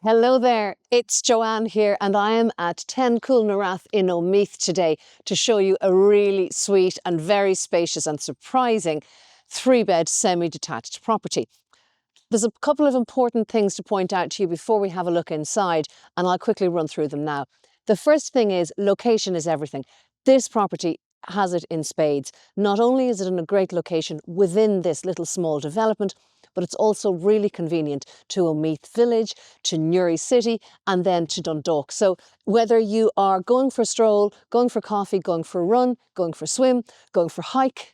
Hello there, it's Joanne here and I am at 10 Cul Na Rath in Omeath today to show you a really sweet and very spacious and surprising 3-bed semi-detached property. There's a couple of important things to point out to you before we have a look inside, and I'll quickly run through them now. The first thing is location is everything. This property has it in spades. Not only is it in a great location within this little small development, but it's also really convenient to Omeath Village, to Newry City, and then to Dundalk. So whether you are going for a stroll, going for coffee, going for a run, going for a swim, going for a hike,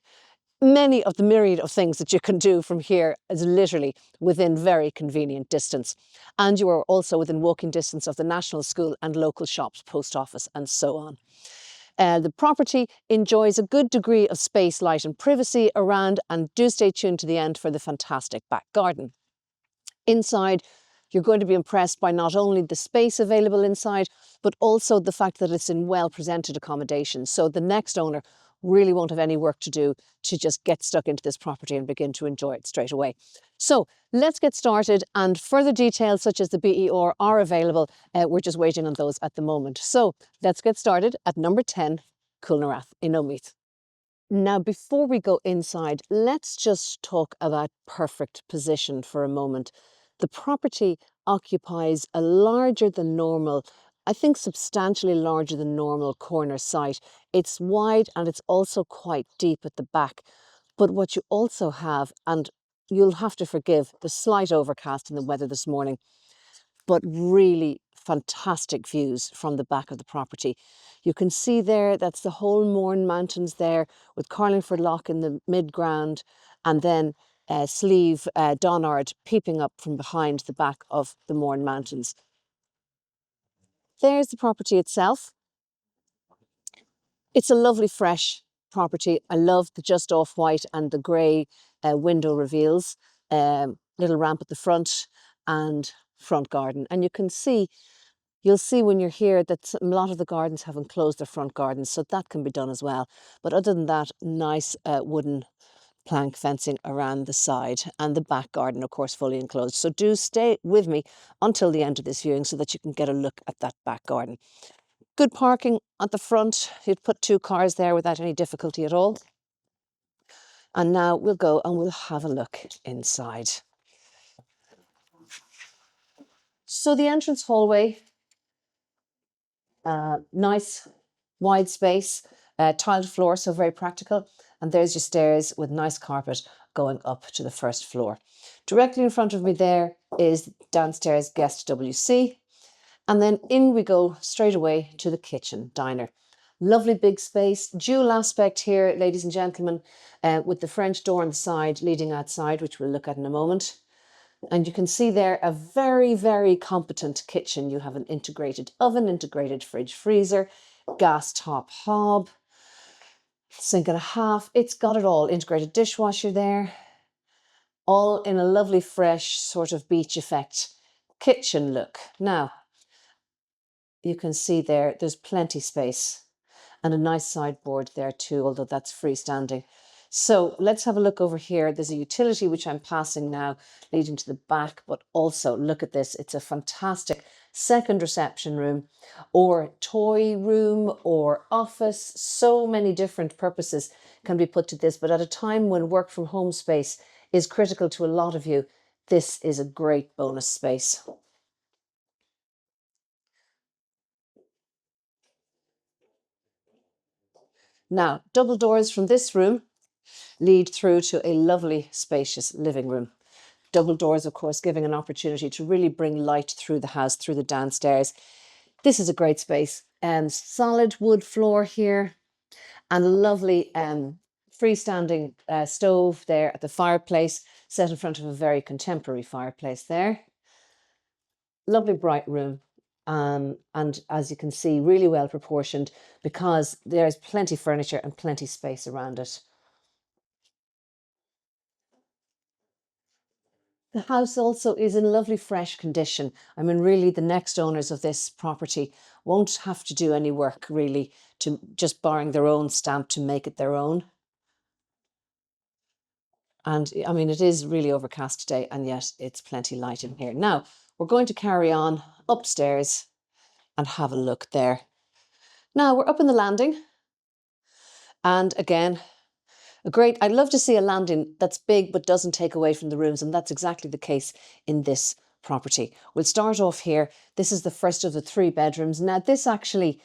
many of the myriad of things that you can do from here is literally within very convenient distance. And you are also within walking distance of the National School and local shops, post office, and so on. The property enjoys a good degree of space, light and privacy around, and do stay tuned to the end for the fantastic back garden. Inside, you're going to be impressed by not only the space available inside, but also the fact that it's in well-presented accommodation. So the next owner really won't have any work to do to just get stuck into this property and begin to enjoy it straight away. So let's get started, and further details such as the BER are available. We're just waiting on those at the moment. So let's get started at number 10, Cul Na Rath in Omeath. Now, before we go inside, let's just talk about perfect position for a moment. The property occupies a larger than normal, I think substantially larger than normal corner site. It's wide and it's also quite deep at the back. But what you also have, and you'll have to forgive the slight overcast in the weather this morning, but really fantastic views from the back of the property. You can see there, that's the whole Mourne Mountains there, with Carlingford Lough in the mid-ground, and then Slieve Donard peeping up from behind the back of the Mourne Mountains. There's the property itself. It's a lovely fresh property. I love the just off white and the grey window reveals, little ramp at the front and front garden. And you can see, you'll see when you're here that a lot of the gardens have enclosed their front gardens, so that can be done as well. But other than that, nice wooden plank fencing around the side, and the back garden, of course, fully enclosed. So do stay with me until the end of this viewing so that you can get a look at that back garden. Good parking at the front. You'd put 2 cars there without any difficulty at all. And now we'll go and we'll have a look inside. So the entrance hallway, nice wide space, tiled floor, so very practical. And there's your stairs with nice carpet going up to the first floor. Directly in front of me there is downstairs guest WC. And then in we go straight away to the kitchen diner. Lovely big space, dual aspect here, ladies and gentlemen, with the French door on the side leading outside, which we'll look at in a moment. And you can see there a very, very competent kitchen. You have an integrated oven, integrated fridge freezer, gas top hob, sink and a half. It's got it all. Integrated dishwasher there, all in a lovely fresh sort of beach effect kitchen look. Now, you can see there's plenty space and a nice sideboard there too, although that's freestanding. So let's have a look over here. There's a utility which I'm passing now leading to the back, but also look at this. It's a fantastic second reception room or toy room or office. So many different purposes can be put to this, but at a time when work from home space is critical to a lot of you, this is a great bonus space. Now, double doors from this room lead through to a lovely, spacious living room. Double doors, of course, giving an opportunity to really bring light through the house, through the downstairs. This is a great space. Solid wood floor here and a lovely freestanding stove there at the fireplace, set in front of a very contemporary fireplace there. Lovely bright room. And as you can see, really well proportioned because there's plenty of furniture and plenty of space around it. The house also is in lovely fresh condition. I mean, really, the next owners of this property won't have to do any work really, to just borrowing their own stamp to make it their own. And I mean, it is really overcast today, and yet it's plenty light in here. Now, we're going to carry on upstairs and have a look there. Now we're up in the landing, and again, I'd love to see a landing that's big but doesn't take away from the rooms, and that's exactly the case in this property. We'll start off here. This is the first of the 3 bedrooms. Now this actually,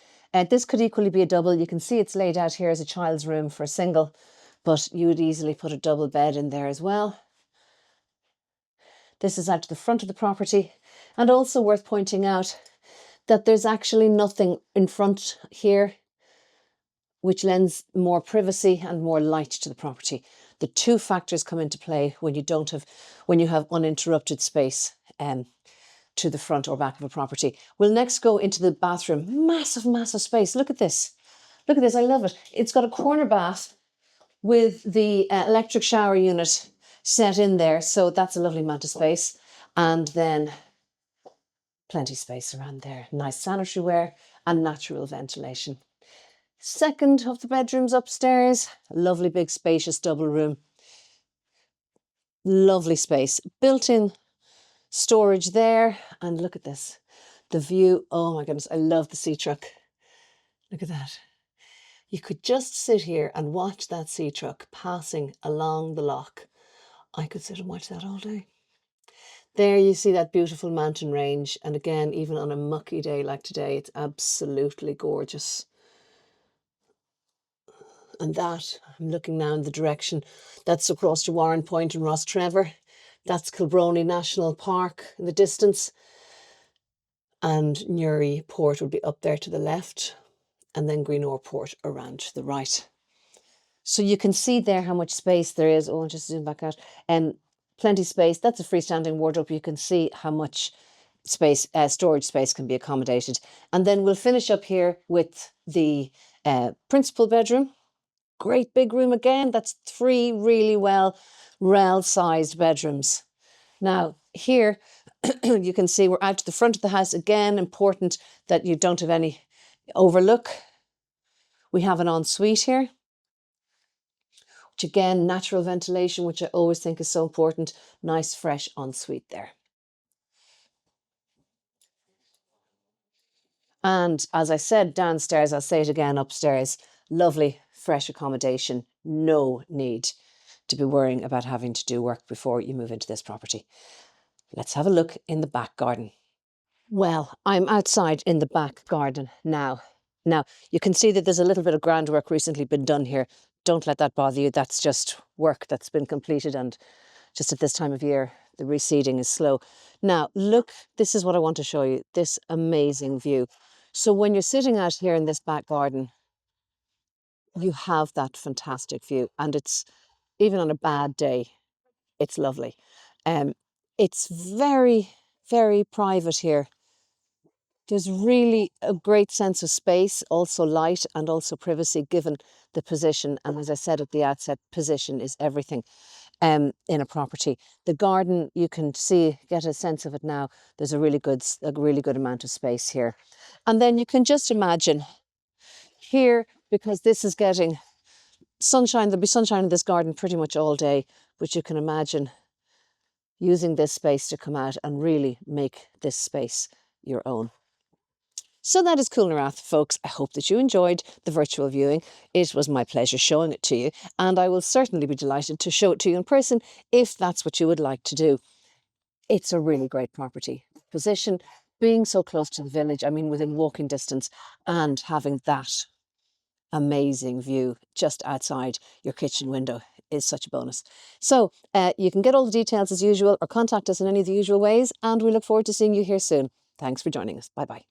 this could equally be a double. You can see it's laid out here as a child's room for a single, but you would easily put a double bed in there as well. This is out to the front of the property, and also worth pointing out that there's actually nothing in front here, which lends more privacy and more light to the property. The 2 factors come into play when you have uninterrupted space to the front or back of a property. We'll next go into the bathroom. Massive, massive space. Look at this. Look at this. I love it. It's got a corner bath with the electric shower unit set in there. So that's a lovely amount of space. And then plenty of space around there. Nice sanitary ware and natural ventilation. Second of the bedrooms upstairs, a lovely big spacious double room. Lovely space, built-in storage there. And look at this, the view. Oh my goodness, I love the sea truck. Look at that. You could just sit here and watch that sea truck passing along the loch. I could sit and watch that all day. There you see that beautiful mountain range. And again, even on a mucky day like today, it's absolutely gorgeous. And that, I'm looking now in the direction, that's across to Warren Point and Rostrevor. That's Kilbrony National Park in the distance. And Newry Port would be up there to the left. And then Greenore Port around to the right. So you can see there how much space there is. Oh, I'll just zoom back out. And plenty of space. That's a freestanding wardrobe. You can see how much space, storage space can be accommodated. And then we'll finish up here with the principal bedroom. Great big room again. That's 3 really well-sized bedrooms. Now here you can see we're out to the front of the house. Again, important that you don't have any overlook. We have an ensuite here, which again, natural ventilation, which I always think is so important. Nice fresh ensuite there. And as I said downstairs, I'll say it again upstairs, lovely fresh accommodation, no need to be worrying about having to do work before you move into this property. Let's have a look in the back garden. Well, I'm outside in the back garden now. Now, you can see that there's a little bit of groundwork recently been done here. Don't let that bother you. That's just work that's been completed, and just at this time of year, the reseeding is slow. Now, look, this is what I want to show you, this amazing view. So when you're sitting out here in this back garden, you have that fantastic view, and it's, even on a bad day, it's lovely. It's very, very private here. There's really a great sense of space, also light and also privacy given the position. And as I said at the outset, position is everything in a property. The garden, you can see, get a sense of it now. There's a really good amount of space here. And then you can just imagine here, because this is getting sunshine, there'll be sunshine in this garden pretty much all day, but you can imagine using this space to come out and really make this space your own. So that is Cul Na Rath, folks. I hope that you enjoyed the virtual viewing. It was my pleasure showing it to you, and I will certainly be delighted to show it to you in person if that's what you would like to do. It's a really great property. Position, being so close to the village, I mean within walking distance, and having that amazing view just outside your kitchen window is such a bonus. So you can get all the details as usual or contact us in any of the usual ways, and we look forward to seeing you here soon. Thanks for joining us. Bye-bye.